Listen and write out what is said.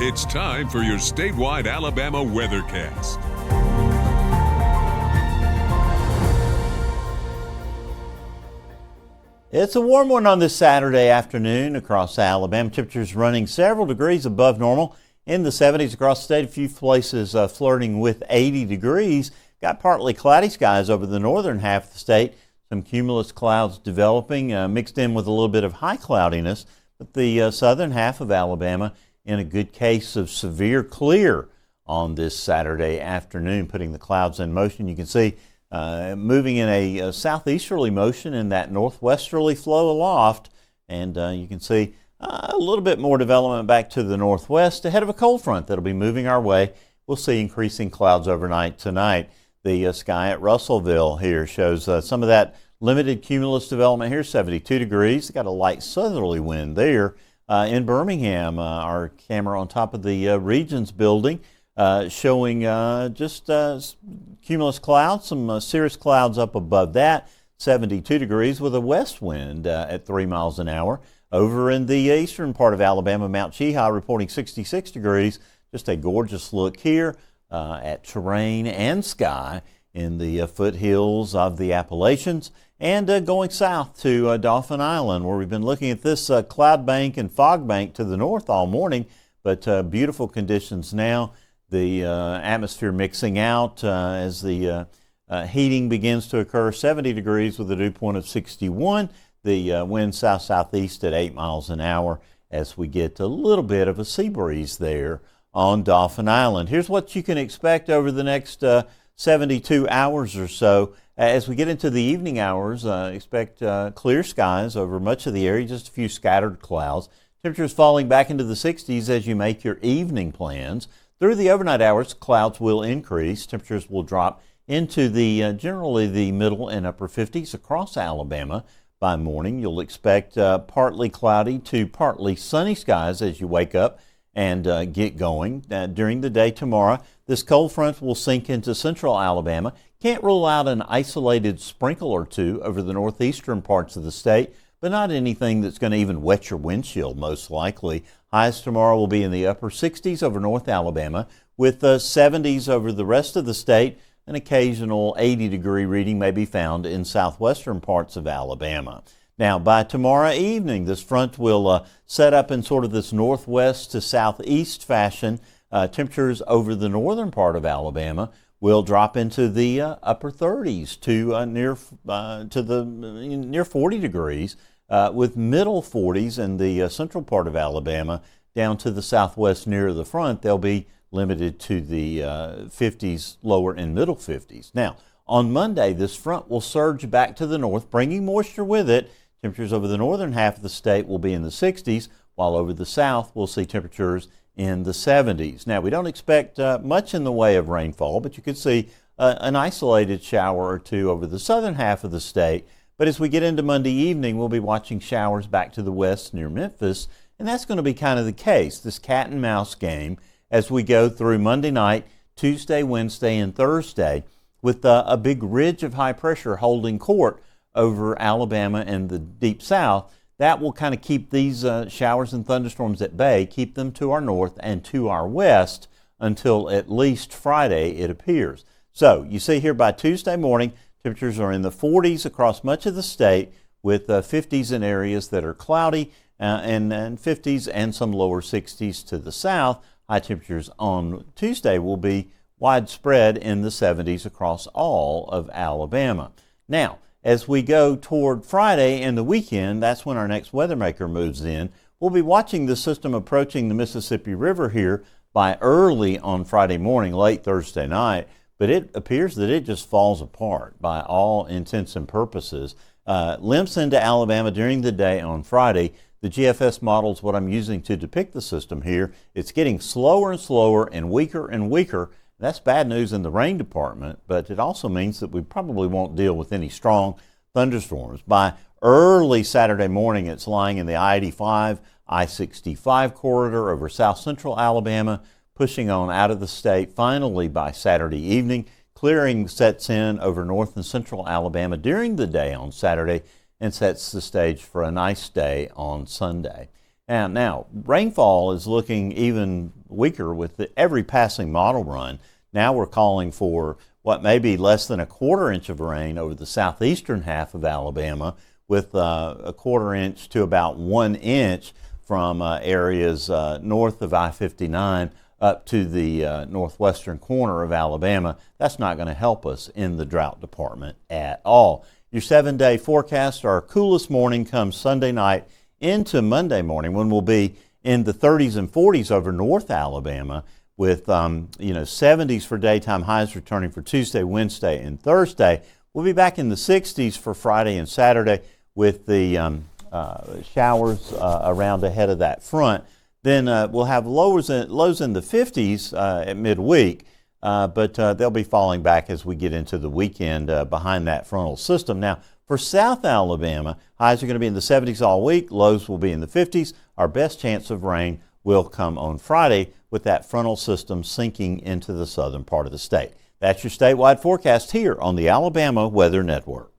It's time for your statewide Alabama weathercast. It's a warm one on this Saturday afternoon across Alabama. Temperatures running several degrees above normal in the 70s across the state. A few places flirting with 80 degrees. Got partly cloudy skies over the northern half of the state. Some cumulus clouds developing mixed in with a little bit of high cloudiness. But the southern half of Alabama in a good case of severe clear on this Saturday afternoon, putting the clouds in motion. You can see moving in a southeasterly motion in that northwesterly flow aloft, and you can see a little bit more development back to the northwest ahead of a cold front that'll be moving our way. We'll see increasing clouds overnight tonight. The sky at Russellville here shows some of that limited cumulus development here, 72 degrees. Got a light southerly wind there. In Birmingham, our camera on top of the Regions building showing just cumulus clouds, some cirrus clouds up above that, 72 degrees with a west wind at 3 miles an hour. Over in the eastern part of Alabama, Mount Cheaha reporting 66 degrees. Just a gorgeous look here at terrain and sky in the foothills of the Appalachians. And going south to Dauphin Island, where we've been looking at this cloud bank and fog bank to the north all morning, but beautiful conditions now. The atmosphere mixing out as the heating begins to occur, 70 degrees with a dew point of 61. The wind south-southeast at 8 miles an hour as we get a little bit of a sea breeze there on Dauphin Island. Here's what you can expect over the next 72 hours or so. As we get into the evening hours, expect clear skies over much of the area, just a few scattered clouds. Temperatures falling back into the 60s as you make your evening plans. Through the overnight hours, clouds will increase. Temperatures will drop into the generally the middle and upper 50s across Alabama. By morning, you'll expect partly cloudy to partly sunny skies as you wake up and get going. During the day tomorrow, this cold front will sink into central Alabama. Can't rule out an isolated sprinkle or two over the northeastern parts of the state, but not anything that's going to even wet your windshield, most likely. Highs tomorrow will be in the upper 60s over North Alabama, with 70s over the rest of the state. An occasional 80-degree reading may be found in southwestern parts of Alabama. Now, by tomorrow evening, this front will set up in sort of this northwest to southeast fashion. Temperatures over the northern part of Alabama will drop into the upper 30s to near 40 degrees, with middle 40s in the central part of Alabama. Down to the southwest near the front, they'll be limited to the 50s, lower and middle 50s. Now, on Monday, this front will surge back to the north, bringing moisture with it. Temperatures over the northern half of the state will be in the 60s, while over the south we'll see temperatures in the 70s. Now, we don't expect much in the way of rainfall, but you could see an isolated shower or two over the southern half of the state. But as we get into Monday evening, we'll be watching showers back to the west near Memphis, and that's going to be kind of the case, this cat and mouse game, as we go through Monday night, Tuesday, Wednesday, and Thursday, with a big ridge of high pressure holding court over Alabama and the deep south. That will kind of keep these showers and thunderstorms at bay, keep them to our north and to our west until at least Friday, it appears. So you see here by Tuesday morning, temperatures are in the 40s across much of the state, with 50s in areas that are cloudy and 50s and some lower 60s to the south. High temperatures on Tuesday will be widespread in the 70s across all of Alabama. Now, as we go toward Friday and the weekend, that's when our next weather maker moves in. We'll be watching the system approaching the Mississippi River here by early on Friday morning, late Thursday night, but it appears that it just falls apart by all intents and purposes. Limps into Alabama during the day on Friday. The GFS model is what I'm using to depict the system here. It's getting slower and slower and weaker. That's bad news in the rain department, but it also means that we probably won't deal with any strong thunderstorms. By early Saturday morning, it's lying in the I-85, I-65 corridor over south central Alabama, pushing on out of the state. Finally, by Saturday evening, clearing sets in over north and central Alabama during the day on Saturday and sets the stage for a nice day on Sunday. And now, rainfall is looking even weaker with every passing model run. Now we're calling for what may be less than a quarter inch of rain over the southeastern half of Alabama, with a quarter inch to about 1 inch from areas north of I-59 up to the northwestern corner of Alabama. That's not going to help us in the drought department at all. Your 7-day forecast, our coolest morning comes Sunday night into Monday morning, when we'll be in the 30s and 40s over North Alabama, with 70s for daytime highs returning for Tuesday, Wednesday, and Thursday. We'll be back in the 60s for Friday and Saturday, with the showers around ahead of that front. Then we'll have lows in the 50s at midweek, but they'll be falling back as we get into the weekend behind that frontal system. Now, for South Alabama, highs are going to be in the 70s all week, lows will be in the 50s. Our best chance of rain will come on Friday, with that frontal system sinking into the southern part of the state. That's your statewide forecast here on the Alabama Weather Network.